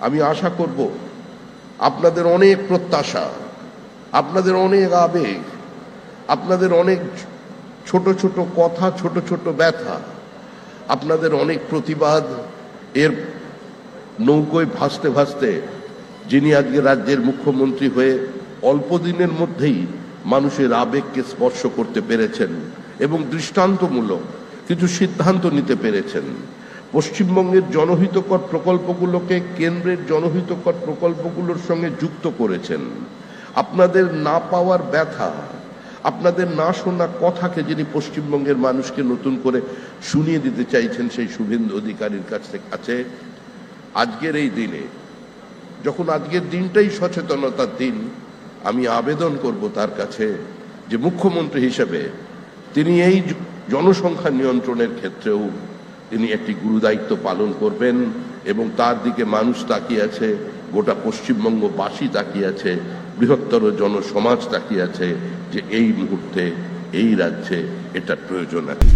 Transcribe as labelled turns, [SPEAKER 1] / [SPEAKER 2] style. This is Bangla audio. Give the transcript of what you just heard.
[SPEAKER 1] আমি আশা করব আপনাদের অনেক প্রত্যাশা, আপনাদের অনেক আবেগ, আপনাদের অনেক ছোট ছোট কথা, ছোট ছোট ব্যথা, আপনাদের অনেক প্রতিবাদ এর নৌকোয় ভাসতে ভাসতে যিনি আজকে রাজ্যের মুখ্যমন্ত্রী হয়ে অল্প দিনের মধ্যেই মানুষের আবেগকে স্পর্শ করতে পেরেছেন এবং দৃষ্টান্তমূলক কিছু সিদ্ধান্ত নিতে পেরেছেন। পশ্চিমবঙ্গের জনহিতকর প্রকল্পগুলোকে কেন্দ্রের জনহিতকর প্রকল্পগুলোর সঙ্গে যুক্ত করেছেন। আপনাদের না পাওয়ার ব্যথা, আপনাদের না শোনা কথাকে যিনি পশ্চিমবঙ্গের মানুষকে নতুন করে শুনিয়ে দিতে চাইছেন সেই শুভেন্দু অধিকারীর কাছে আজকের এই দিনে, যখন আজকের দিনটাই সচেতনতার দিন, আমি আবেদন করব তার কাছে যে মুখ্যমন্ত্রী হিসেবে তিনি এই জনসংখ্যা নিয়ন্ত্রণের ক্ষেত্রেও তিনি একটি গুরুদায়িত্ব পালন করবেন এবং তার দিকে মানুষ তাকিয়ে আছে, গোটা পশ্চিমবঙ্গবাসী তাকিয়ে আছে, বৃহত্তর জনসমাজ তাকিয়ে আছে যে এই মুহূর্তে এই রাজ্যে এটার প্রয়োজন আছে।